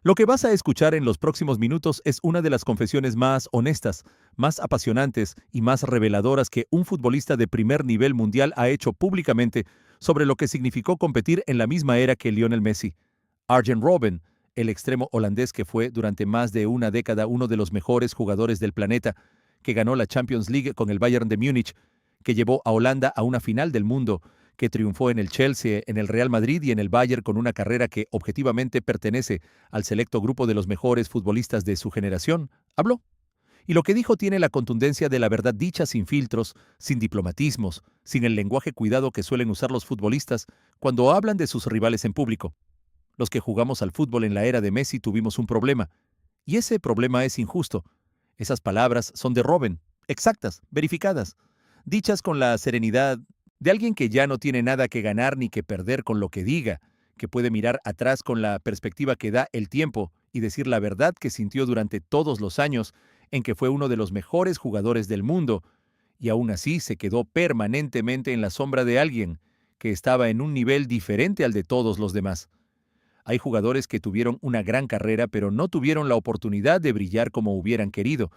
Lo que vas a escuchar en los próximos minutos es una de las confesiones más honestas, más apasionantes y más reveladoras que un futbolista de primer nivel mundial ha hecho públicamente sobre lo que significó competir en la misma era que Lionel Messi. Arjen Robben, el extremo holandés que fue durante más de una década uno de los mejores jugadores del planeta, que ganó la Champions League con el Bayern de Múnich, que llevó a Holanda a una final del mundo, que triunfó en el Chelsea, en el Real Madrid y en el Bayern con una carrera que objetivamente pertenece al selecto grupo de los mejores futbolistas de su generación, habló. Y lo que dijo tiene la contundencia de la verdad dicha sin filtros, sin diplomatismos, sin el lenguaje cuidado que suelen usar los futbolistas cuando hablan de sus rivales en público. Los que jugamos al fútbol en la era de Messi tuvimos un problema, y ese problema es injusto. Esas palabras son de Robben, exactas, verificadas, dichas con la serenidad de alguien que ya no tiene nada que ganar ni que perder con lo que diga, que puede mirar atrás con la perspectiva que da el tiempo y decir la verdad que sintió durante todos los años en que fue uno de los mejores jugadores del mundo, y aún así se quedó permanentemente en la sombra de alguien que estaba en un nivel diferente al de todos los demás. Hay jugadores que tuvieron una gran carrera pero no tuvieron la oportunidad de brillar como hubieran querido,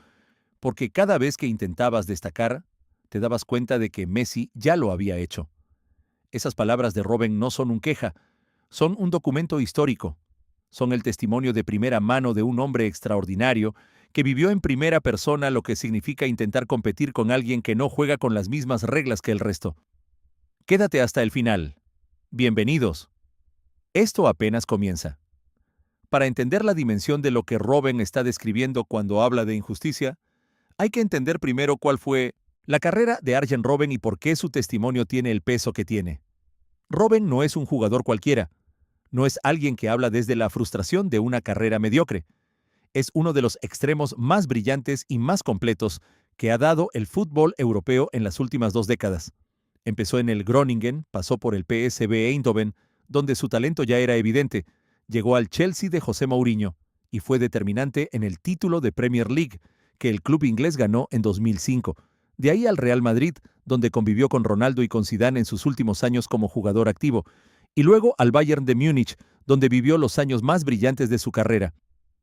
porque cada vez que intentabas destacar, te dabas cuenta de que Messi ya lo había hecho. Esas palabras de Robben no son un queja, son un documento histórico. Son el testimonio de primera mano de un hombre extraordinario que vivió en primera persona lo que significa intentar competir con alguien que no juega con las mismas reglas que el resto. Quédate hasta el final. Bienvenidos. Esto apenas comienza. Para entender la dimensión de lo que Robben está describiendo cuando habla de injusticia, hay que entender primero cuál fue la carrera de Arjen Robben y por qué su testimonio tiene el peso que tiene. Robben no es un jugador cualquiera, no es alguien que habla desde la frustración de una carrera mediocre. Es uno de los extremos más brillantes y más completos que ha dado el fútbol europeo en las últimas 2 décadas. Empezó en el Groningen, pasó por el PSV Eindhoven, donde su talento ya era evidente, llegó al Chelsea de José Mourinho y fue determinante en el título de Premier League que el club inglés ganó en 2005. De ahí al Real Madrid, donde convivió con Ronaldo y con Zidane en sus últimos años como jugador activo, y luego al Bayern de Múnich, donde vivió los años más brillantes de su carrera.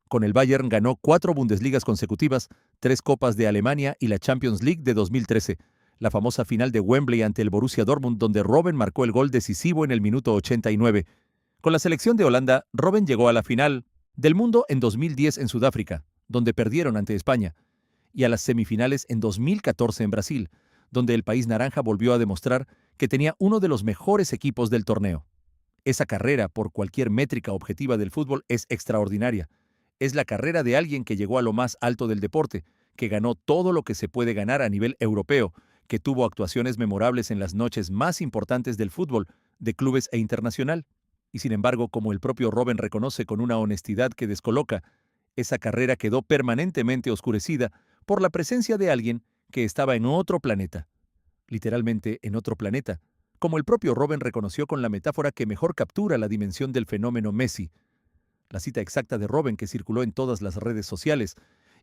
Con el Bayern ganó 4 Bundesligas consecutivas, 3 Copas de Alemania y la Champions League de 2013, la famosa final de Wembley ante el Borussia Dortmund donde Robben marcó el gol decisivo en el minuto 89. Con la selección de Holanda, Robben llegó a la final del mundo en 2010 en Sudáfrica, donde perdieron ante España, y a las semifinales en 2014 en Brasil, donde el país naranja volvió a demostrar que tenía uno de los mejores equipos del torneo. Esa carrera, por cualquier métrica objetiva del fútbol, es extraordinaria. Es la carrera de alguien que llegó a lo más alto del deporte, que ganó todo lo que se puede ganar a nivel europeo, que tuvo actuaciones memorables en las noches más importantes del fútbol, de clubes e internacional. Y sin embargo, como el propio Robben reconoce con una honestidad que descoloca, esa carrera quedó permanentemente oscurecida por la presencia de alguien que estaba en otro planeta, literalmente en otro planeta, como el propio Robben reconoció con la metáfora que mejor captura la dimensión del fenómeno Messi. La cita exacta de Robben que circuló en todas las redes sociales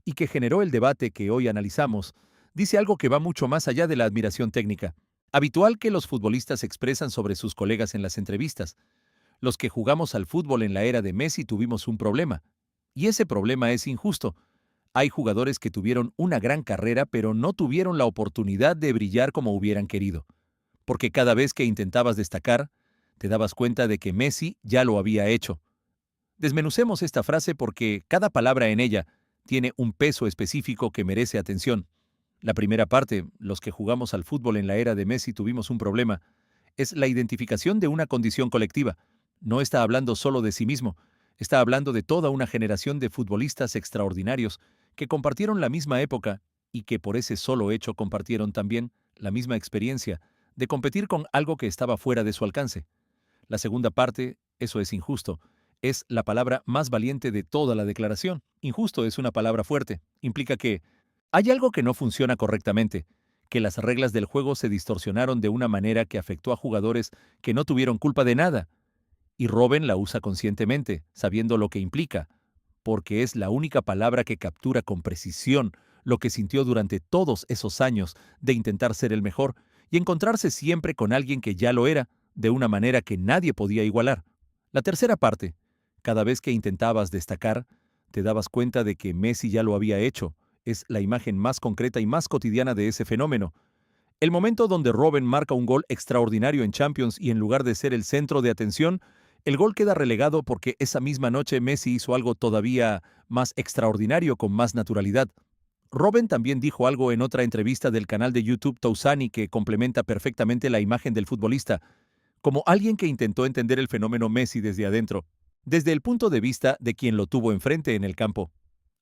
y que generó el debate que hoy analizamos, dice algo que va mucho más allá de la admiración técnica, habitual que los futbolistas expresan sobre sus colegas en las entrevistas. Los que jugamos al fútbol en la era de Messi tuvimos un problema, y ese problema es injusto. Hay jugadores que tuvieron una gran carrera pero no tuvieron la oportunidad de brillar como hubieran querido, porque cada vez que intentabas destacar, te dabas cuenta de que Messi ya lo había hecho. Desmenucemos esta frase porque cada palabra en ella tiene un peso específico que merece atención. La primera parte, los que jugamos al fútbol en la era de Messi tuvimos un problema, es la identificación de una condición colectiva. No está hablando solo de sí mismo, está hablando de toda una generación de futbolistas extraordinarios que compartieron la misma época y que por ese solo hecho compartieron también la misma experiencia de competir con algo que estaba fuera de su alcance. La segunda parte, eso es injusto, es la palabra más valiente de toda la declaración. Injusto es una palabra fuerte, implica que hay algo que no funciona correctamente, que las reglas del juego se distorsionaron de una manera que afectó a jugadores que no tuvieron culpa de nada. Y Robben la usa conscientemente, sabiendo lo que implica, porque es la única palabra que captura con precisión lo que sintió durante todos esos años de intentar ser el mejor y encontrarse siempre con alguien que ya lo era, de una manera que nadie podía igualar. La tercera parte, Cada vez que intentabas destacar, te dabas cuenta de que Messi ya lo había hecho. Es la imagen más concreta y más cotidiana de ese fenómeno. El momento donde Robben marca un gol extraordinario en Champions y en lugar de ser el centro de atención, el gol queda relegado porque esa misma noche Messi hizo algo todavía más extraordinario con más naturalidad. Robben también dijo algo en otra entrevista del canal de YouTube Tousani que complementa perfectamente la imagen del futbolista, como alguien que intentó entender el fenómeno Messi desde adentro, desde el punto de vista de quien lo tuvo enfrente en el campo.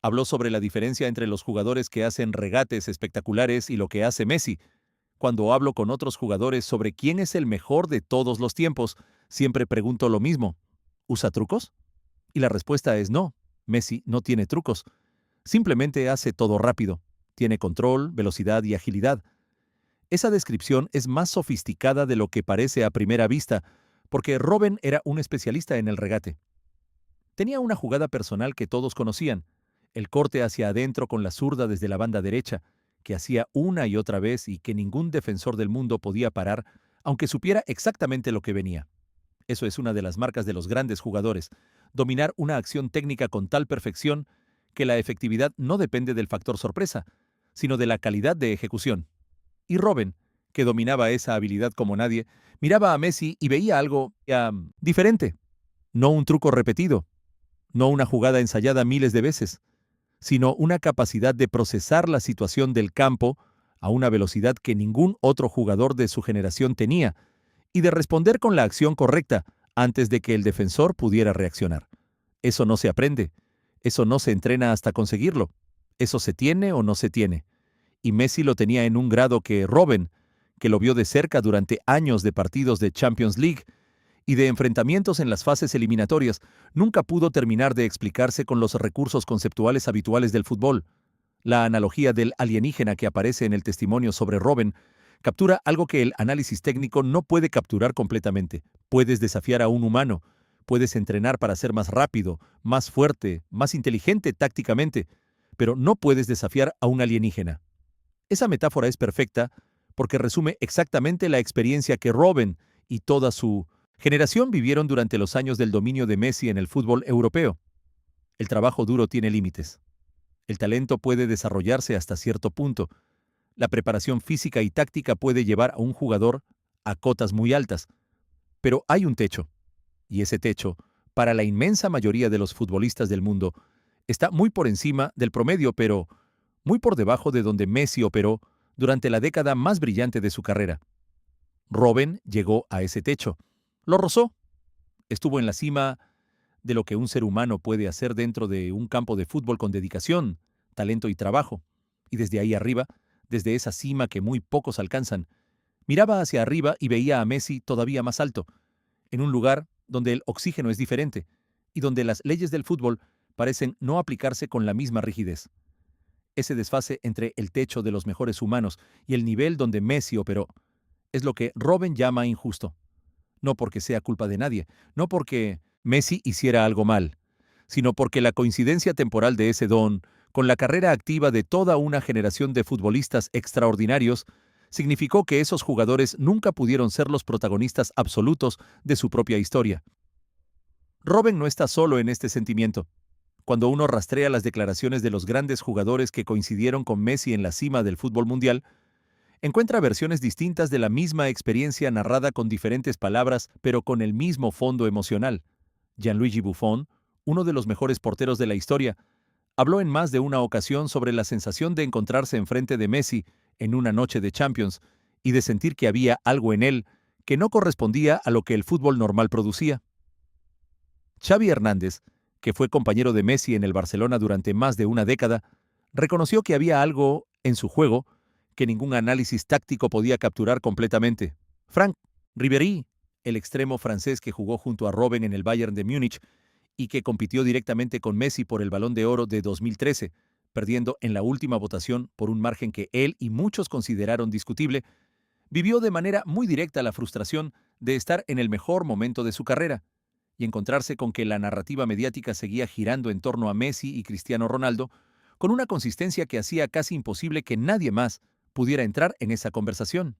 Habló sobre la diferencia entre los jugadores que hacen regates espectaculares y lo que hace Messi. Cuando hablo con otros jugadores sobre quién es el mejor de todos los tiempos, siempre pregunto lo mismo. ¿Usa trucos? Y la respuesta es no. Messi no tiene trucos. Simplemente hace todo rápido. Tiene control, velocidad y agilidad. Esa descripción es más sofisticada de lo que parece a primera vista, porque Robben era un especialista en el regate. Tenía una jugada personal que todos conocían, el corte hacia adentro con la zurda desde la banda derecha, que hacía una y otra vez y que ningún defensor del mundo podía parar, aunque supiera exactamente lo que venía. Eso es una de las marcas de los grandes jugadores, dominar una acción técnica con tal perfección que la efectividad no depende del factor sorpresa, sino de la calidad de ejecución. Y Robben, que dominaba esa habilidad como nadie, miraba a Messi y veía algo diferente. No un truco repetido, no una jugada ensayada miles de veces, sino una capacidad de procesar la situación del campo a una velocidad que ningún otro jugador de su generación tenía, y de responder con la acción correcta antes de que el defensor pudiera reaccionar. Eso no se aprende, eso no se entrena hasta conseguirlo, eso se tiene o no se tiene. Y Messi lo tenía en un grado que Robben, que lo vio de cerca durante años de partidos de Champions League y de enfrentamientos en las fases eliminatorias, nunca pudo terminar de explicarse con los recursos conceptuales habituales del fútbol. La analogía del alienígena que aparece en el testimonio sobre Robben captura algo que el análisis técnico no puede capturar completamente. Puedes desafiar a un humano, puedes entrenar para ser más rápido, más fuerte, más inteligente tácticamente, pero no puedes desafiar a un alienígena. Esa metáfora es perfecta porque resume exactamente la experiencia que Robben y toda su generación vivieron durante los años del dominio de Messi en el fútbol europeo. El trabajo duro tiene límites. El talento puede desarrollarse hasta cierto punto. La preparación física y táctica puede llevar a un jugador a cotas muy altas. Pero hay un techo. Y ese techo, para la inmensa mayoría de los futbolistas del mundo, está muy por encima del promedio, pero muy por debajo de donde Messi operó durante la década más brillante de su carrera. Robben llegó a ese techo. Lo rozó. Estuvo en la cima de lo que un ser humano puede hacer dentro de un campo de fútbol con dedicación, talento y trabajo. Y desde ahí arriba, desde esa cima que muy pocos alcanzan, miraba hacia arriba y veía a Messi todavía más alto, en un lugar donde el oxígeno es diferente y donde las leyes del fútbol parecen no aplicarse con la misma rigidez. Ese desfase entre el techo de los mejores humanos y el nivel donde Messi operó es lo que Robben llama injusto. No porque sea culpa de nadie, no porque Messi hiciera algo mal, sino porque la coincidencia temporal de ese don con la carrera activa de toda una generación de futbolistas extraordinarios significó que esos jugadores nunca pudieron ser los protagonistas absolutos de su propia historia. Robben no está solo en este sentimiento. Cuando uno rastrea las declaraciones de los grandes jugadores que coincidieron con Messi en la cima del fútbol mundial, encuentra versiones distintas de la misma experiencia narrada con diferentes palabras, pero con el mismo fondo emocional. Gianluigi Buffon, uno de los mejores porteros de la historia, habló en más de una ocasión sobre la sensación de encontrarse enfrente de Messi en una noche de Champions y de sentir que había algo en él que no correspondía a lo que el fútbol normal producía. Xavi Hernández, que fue compañero de Messi en el Barcelona durante más de una década, reconoció que había algo en su juego que ningún análisis táctico podía capturar completamente. Franck Ribéry, el extremo francés que jugó junto a Robben en el Bayern de Múnich y que compitió directamente con Messi por el Balón de Oro de 2013, perdiendo en la última votación por un margen que él y muchos consideraron discutible, vivió de manera muy directa la frustración de estar en el mejor momento de su carrera y encontrarse con que la narrativa mediática seguía girando en torno a Messi y Cristiano Ronaldo con una consistencia que hacía casi imposible que nadie más pudiera entrar en esa conversación.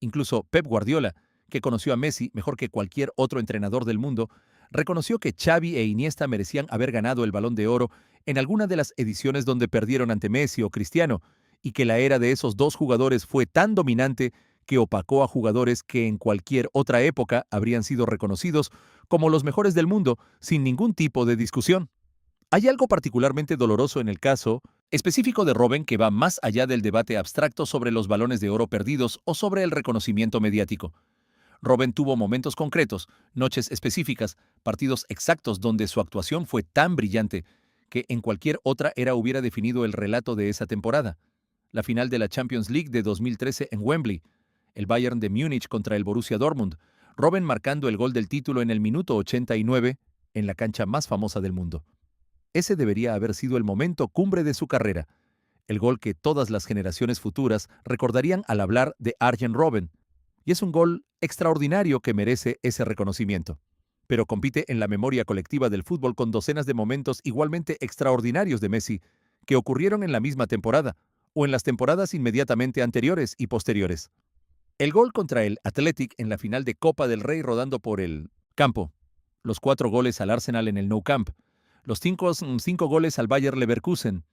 Incluso Pep Guardiola, que conoció a Messi mejor que cualquier otro entrenador del mundo, Reconoció que Xavi e Iniesta merecían haber ganado el Balón de Oro en alguna de las ediciones donde perdieron ante Messi o Cristiano, y que la era de esos dos jugadores fue tan dominante que opacó a jugadores que en cualquier otra época habrían sido reconocidos como los mejores del mundo sin ningún tipo de discusión. Hay algo particularmente doloroso en el caso específico de Robben que va más allá del debate abstracto sobre los balones de oro perdidos o sobre el reconocimiento mediático. Robben tuvo momentos concretos, noches específicas, partidos exactos donde su actuación fue tan brillante que en cualquier otra era hubiera definido el relato de esa temporada. La final de la Champions League de 2013 en Wembley, el Bayern de Múnich contra el Borussia Dortmund, Robben marcando el gol del título en el minuto 89 en la cancha más famosa del mundo. Ese debería haber sido el momento cumbre de su carrera, el gol que todas las generaciones futuras recordarían al hablar de Arjen Robben, y es un gol extraordinario que merece ese reconocimiento. Pero compite en la memoria colectiva del fútbol con docenas de momentos igualmente extraordinarios de Messi, que ocurrieron en la misma temporada, o en las temporadas inmediatamente anteriores y posteriores. El gol contra el Athletic en la final de Copa del Rey rodando por el campo, los 4 goles al Arsenal en el Nou Camp, los 5 goles al Bayer Leverkusen.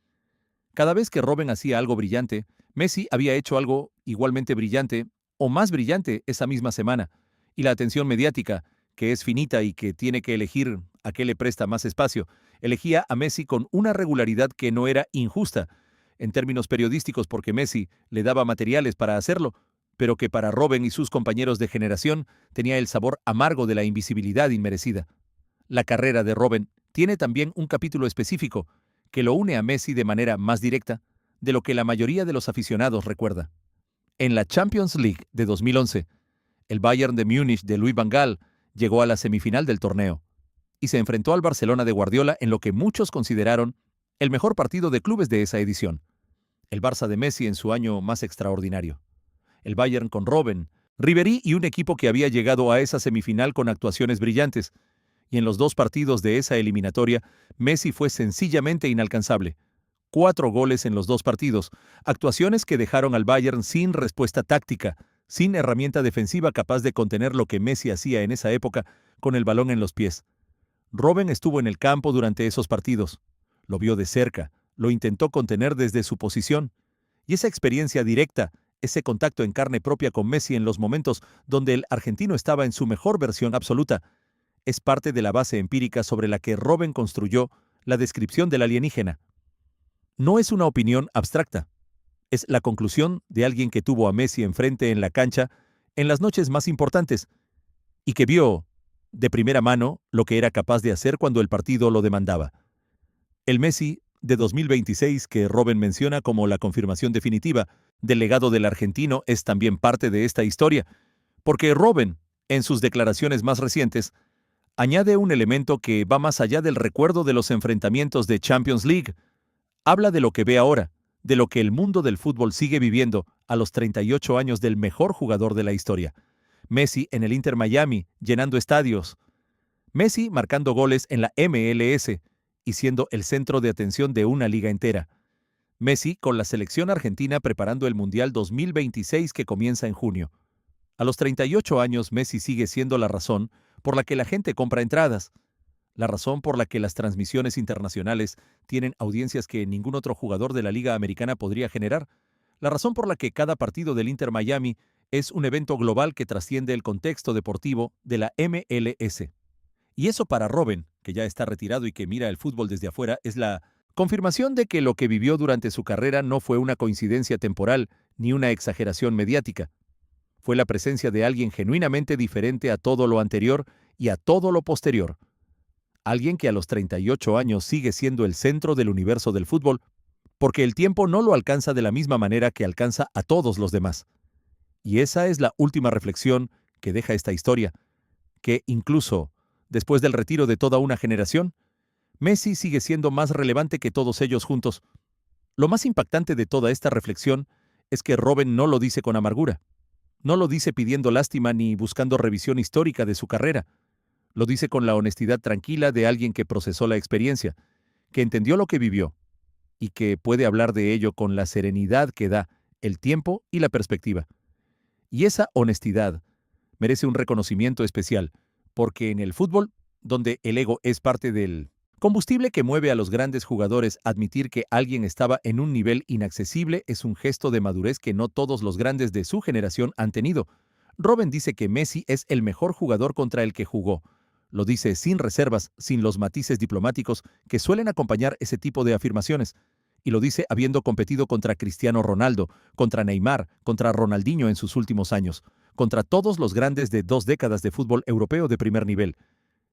Cada vez que Robben hacía algo brillante, Messi había hecho algo igualmente brillante o más brillante esa misma semana, y la atención mediática, que es finita y que tiene que elegir a qué le presta más espacio, elegía a Messi con una regularidad que no era injusta en términos periodísticos porque Messi le daba materiales para hacerlo, pero que para Robben y sus compañeros de generación tenía el sabor amargo de la invisibilidad inmerecida. La carrera de Robben tiene también un capítulo específico que lo une a Messi de manera más directa de lo que la mayoría de los aficionados recuerda. En la Champions League de 2011, el Bayern de Múnich de Louis van Gaal llegó a la semifinal del torneo y se enfrentó al Barcelona de Guardiola en lo que muchos consideraron el mejor partido de clubes de esa edición. El Barça de Messi en su año más extraordinario. El Bayern con Robben, Ribéry y un equipo que había llegado a esa semifinal con actuaciones brillantes, y en los 2 partidos de esa eliminatoria, Messi fue sencillamente inalcanzable. 4 goles en los 2 partidos, actuaciones que dejaron al Bayern sin respuesta táctica, sin herramienta defensiva capaz de contener lo que Messi hacía en esa época con el balón en los pies. Robben estuvo en el campo durante esos partidos, lo vio de cerca, lo intentó contener desde su posición, y esa experiencia directa, ese contacto en carne propia con Messi en los momentos donde el argentino estaba en su mejor versión absoluta, es parte de la base empírica sobre la que Robben construyó la descripción del alienígena. No es una opinión abstracta, es la conclusión de alguien que tuvo a Messi enfrente en la cancha en las noches más importantes y que vio de primera mano lo que era capaz de hacer cuando el partido lo demandaba. El Messi de 2026 que Robben menciona como la confirmación definitiva del legado del argentino es también parte de esta historia, porque Robben, en sus declaraciones más recientes, añade un elemento que va más allá del recuerdo de los enfrentamientos de Champions League. Habla de lo que ve ahora, de lo que el mundo del fútbol sigue viviendo a los 38 años del mejor jugador de la historia. Messi en el Inter Miami, llenando estadios. Messi marcando goles en la MLS y siendo el centro de atención de una liga entera. Messi con la selección argentina preparando el Mundial 2026 que comienza en junio. A los 38 años, Messi sigue siendo la razón por la que la gente compra entradas, la razón por la que las transmisiones internacionales tienen audiencias que ningún otro jugador de la Liga Americana podría generar, la razón por la que cada partido del Inter Miami es un evento global que trasciende el contexto deportivo de la MLS. Y eso para Robben, que ya está retirado y que mira el fútbol desde afuera, es la confirmación de que lo que vivió durante su carrera no fue una coincidencia temporal ni una exageración mediática. Fue la presencia de alguien genuinamente diferente a todo lo anterior y a todo lo posterior. Alguien que a los 38 años sigue siendo el centro del universo del fútbol, porque el tiempo no lo alcanza de la misma manera que alcanza a todos los demás. Y esa es la última reflexión que deja esta historia, que incluso después del retiro de toda una generación, Messi sigue siendo más relevante que todos ellos juntos. Lo más impactante de toda esta reflexión es que Robben no lo dice con amargura. No lo dice pidiendo lástima ni buscando revisión histórica de su carrera. Lo dice con la honestidad tranquila de alguien que procesó la experiencia, que entendió lo que vivió, y que puede hablar de ello con la serenidad que da el tiempo y la perspectiva. Y esa honestidad merece un reconocimiento especial, porque en el fútbol donde el ego es parte del combustible que mueve a los grandes jugadores. Admitir que alguien estaba en un nivel inaccesible es un gesto de madurez que no todos los grandes de su generación han tenido. Robben dice que Messi es el mejor jugador contra el que jugó. Lo dice sin reservas, sin los matices diplomáticos que suelen acompañar ese tipo de afirmaciones. Y lo dice habiendo competido contra Cristiano Ronaldo, contra Neymar, contra Ronaldinho en sus últimos años, contra todos los grandes de 2 décadas de fútbol europeo de primer nivel.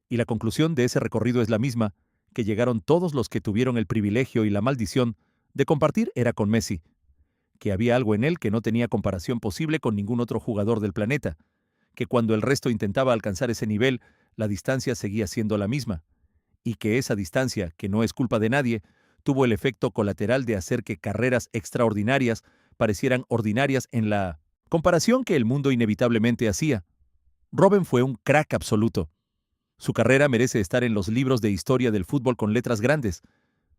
Y la conclusión de ese recorrido es la misma, que llegaron todos los que tuvieron el privilegio y la maldición de compartir era con Messi, que había algo en él que no tenía comparación posible con ningún otro jugador del planeta, que cuando el resto intentaba alcanzar ese nivel, la distancia seguía siendo la misma, y que esa distancia, que no es culpa de nadie, tuvo el efecto colateral de hacer que carreras extraordinarias parecieran ordinarias en la comparación que el mundo inevitablemente hacía. Robben fue un crack absoluto. Su carrera merece estar en los libros de historia del fútbol con letras grandes,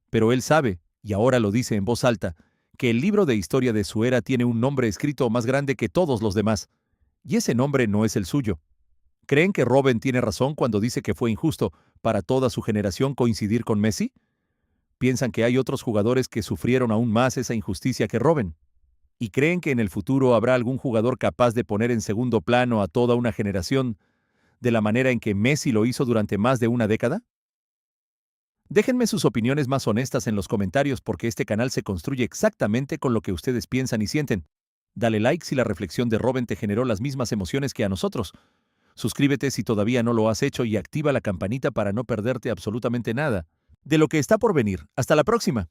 pero él sabe, y ahora lo dice en voz alta, que el libro de historia de su era tiene un nombre escrito más grande que todos los demás, y ese nombre no es el suyo. ¿Creen que Robben tiene razón cuando dice que fue injusto para toda su generación coincidir con Messi? ¿Piensan que hay otros jugadores que sufrieron aún más esa injusticia que Robben? ¿Y creen que en el futuro habrá algún jugador capaz de poner en segundo plano a toda una generación de la manera en que Messi lo hizo durante más de una década? Déjenme sus opiniones más honestas en los comentarios porque este canal se construye exactamente con lo que ustedes piensan y sienten. Dale like si la reflexión de Robben te generó las mismas emociones que a nosotros. Suscríbete si todavía no lo has hecho y activa la campanita para no perderte absolutamente nada de lo que está por venir. Hasta la próxima.